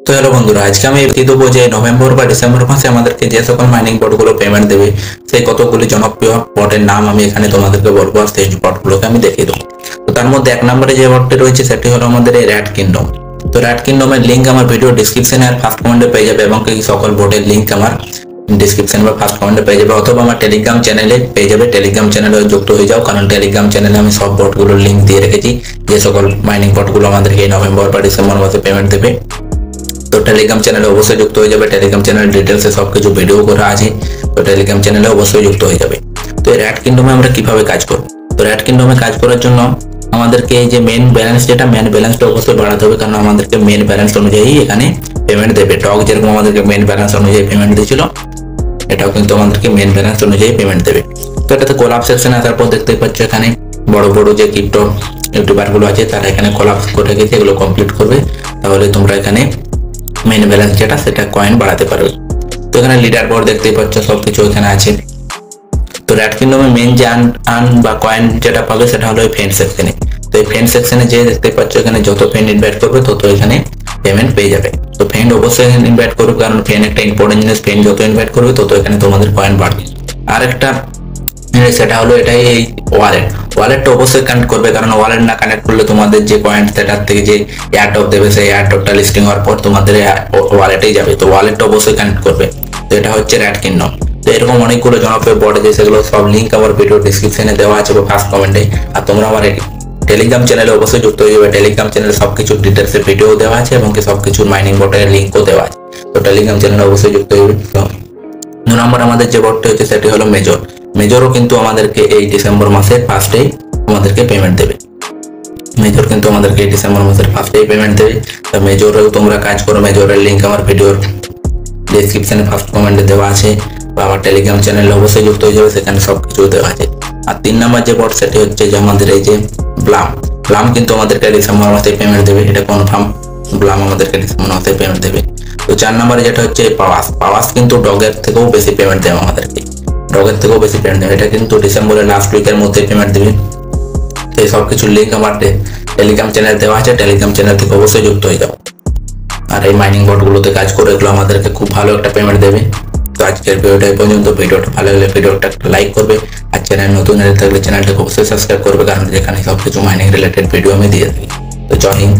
তো হ্যালো বন্ধুরা, আজকে আমি দেখিয়ে দেবো যে নভেম্বর বা ডিসেম্বর মাসে আমাদেরকে যে সকল মাইনিং বটগুলো পেমেন্ট দেবে সেই কতগুলি জনপ্রিয় বটের নাম আমি এখানে তোমাদেরকে বলবো, আর সেই বটগুলোকে আমি দেখিয়ে দেবো। তো তার মধ্যে এক নম্বরে যে বটটি রয়েছে সেটি হলো আমাদের এই র্যাট কিংডম। তো র্যাট কিংডমের লিঙ্ক আমার ভিডিও ডিসক্রিপশনে আর ফার্স্ট কমেন্টে পেয়ে যাবে, এবং এই সকল বটের লিঙ্ক আমার ডিসক্রিপশন বা ফার্স্ট কমেন্টে পেয়ে যাবে, অথবা আমার টেলিগ্রাম চ্যানেলে পেয়ে যাবে। টেলিগ্রাম চ্যানেলে যুক্ত হয়ে যাও, কারণ টেলিগ্রাম চ্যানেলে আমি সব বটগুলোর লিঙ্ক দিয়ে রেখেছি যে সকল মাইনিং বটগুলো আমাদেরকে এই নভেম্বর বা ডিসেম্বর মাসে পেমেন্ট দেবে। তো টেলিগ্রাম চ্যানেলে অবশ্যই যুক্ত হয়ে যাবে। টেলিগ্রাম চ্যানেলের ডিটেলসে সবকিছু ভিডিও করা আছে, তো টেলিগ্রাম চ্যানেলে অবশ্যই যুক্ত হয়ে যাবে। তো এই র্যাট কিংডমে আমরা কিভাবে কাজ করব? তো র্যাট কিংডমে কাজ করার জন্য আমাদেরকে এই যে মেন ব্যালেন্স, যেটা মেন ব্যালেন্সটা অবশ্যই বাড়াতে হবে, কারণ আমাদেরকে মেন ব্যালেন্স অনুযায়ী এখানে পেমেন্ট দেবে। ডগ যেরকম আমাদেরকে মেন ব্যালেন্স অনুযায়ী পেমেন্ট দিয়েছিল, এটাও কিন্তু আমাদেরকে মেন ব্যালেন্স অনুযায়ী পেমেন্ট দেবে। তো এটাতে কোলাপ সেকশনে আসার পর দেখতে পাচ্ছ এখানে বড় বড় যে ক্রিপ্টো ইউটিউবার গুলো আছে তারা এখানে কোলাপ করে গেছে, এগুলো কমপ্লিট করবে, তাহলে তোমরা এখানে মেন ব্যালেন্স যেটা সেটা কয়েন বাড়াতে পারবে। তো এখানে লিডার বোর্ড দেখতেই পাচ্ছ, সবকিছু এখানে আছে। তো র্যাট কিংডমে মেন যে আর্ন বা কয়েন যেটা পাবে সেটা হলো এই ফ্রেন্ড সেকশনে। তো এই ফ্রেন্ড সেকশনে যে দেখতে পাচ্ছ এখানে যত ফ্রেন্ড ইনভাইট করবে তত এখানে পেমেন্ট পেয়ে যাবে। তো ফ্রেন্ড অবশ্যই ইনভাইট করবে, কারণ ফ্রেন্ড একটা ইম্পর্টেন্ট জিনিস। ফ্রেন্ড যত ইনভাইট করবে তত এখানে তোমাদের কয়েন বাড়বে। আর একটা সেটা হলো এটাই এই ওয়ালেটটা অবশ্যই কানেক্ট করবে, কারণ ওয়ালেট না কানেক্ট করলে তোমাদের যে কয়েন সেটার থেকে যে এয়ারড্রপ দেবে সেই এয়ারড্রপটা লিস্টিং হওয়ার পর তোমাদের ওয়ালেটেই যাবে। তো ওয়ালেটটা অবশ্যই কানেক্ট করবে। তো এটা হচ্ছে র্যাট কিংডম। তো এরকম অনেকগুলো জনপ্রিয় বট আছে, সেগুলো সব লিঙ্ক আমার ভিডিও ডিসক্রিপশনে দেওয়া আছে বা ফার্স্ট কমেন্টে। আর তোমরা আমার টেলিগ্রাম চ্যানেলে অবশ্যই যুক্ত হয়ে যাবে। টেলিগ্রাম চ্যানেলে সবকিছু ডিটেলসে ভিডিও দেওয়া আছে এবং সবকিছু মাইনিং বটের লিঙ্কও দেওয়া আছে। তো টেলিগ্রাম চ্যানেলে অবশ্যই যুক্ত হয়ে যাবে। 2 নম্বর আমাদের যে বটটা হচ্ছে সেটি হলো মেজরও কিন্তু আমাদেরকে এই ডিসেম্বর মাসের ফার্স্টেই আমাদেরকে পেমেন্ট দেবে। মেজর কিন্তু আমাদেরকে এই ডিসেম্বর মাসের ফার্স্টেই পেমেন্ট দেবে। তো মেজরেও তোমরা কাজ করো। মেজরের লিঙ্ক আমার ভিডিওর ডেসক্রিপশনে ফার্স্ট কমেন্টে দেওয়া আছে, বা আমার টেলিগ্রাম চ্যানেলে অবশ্যই যুক্ত হয়ে যাবে, সেখানে সবকিছু দেওয়া আছে। আর 3 নম্বর যে বট সেটি হচ্ছে যে আমাদের এই যে ব্লাম কিন্তু আমাদেরকে ডিসেম্বর মাসে পেমেন্ট দেবে, এটা কনফার্ম। ব্লাম আমাদেরকে ডিসেম্বর মাসে পেমেন্ট দেবে। তো 4 নম্বরে যেটা হচ্ছে পাওয়াস কিন্তু ডগের থেকেও বেশি পেমেন্ট দেবে আমাদেরকে। এটা কিন্তু ডিসেম্বরের লাস্ট উইকের মধ্যে পেমেন্ট দেবে। এই সব কিছু লিঙ্ক আমার টেলিগ্রাম চ্যানেল দেওয়া আছে, টেলিগ্রাম চ্যানেল থেকে অবশ্যই যুক্ত হয়ে যাও। আর এই মাইনিং বটগুলোতে কাজ করে এগুলো আমাদেরকে খুব ভালো একটা পেমেন্ট দেবে। তো আজকের ভিডিওটা এই পর্যন্ত। ভিডিওটা ভালো লাগলে ভিডিওটা একটা লাইক করবে, আর চ্যানেল নতুন হয়ে থাকলে চ্যানেলটাকে অবশ্যই সাবস্ক্রাইব করবে, কারণ যেখানে সবকিছু মাইনিং রিলেটেড ভিডিও আমি দিয়ে থাকি। তো জয় হিন্দ।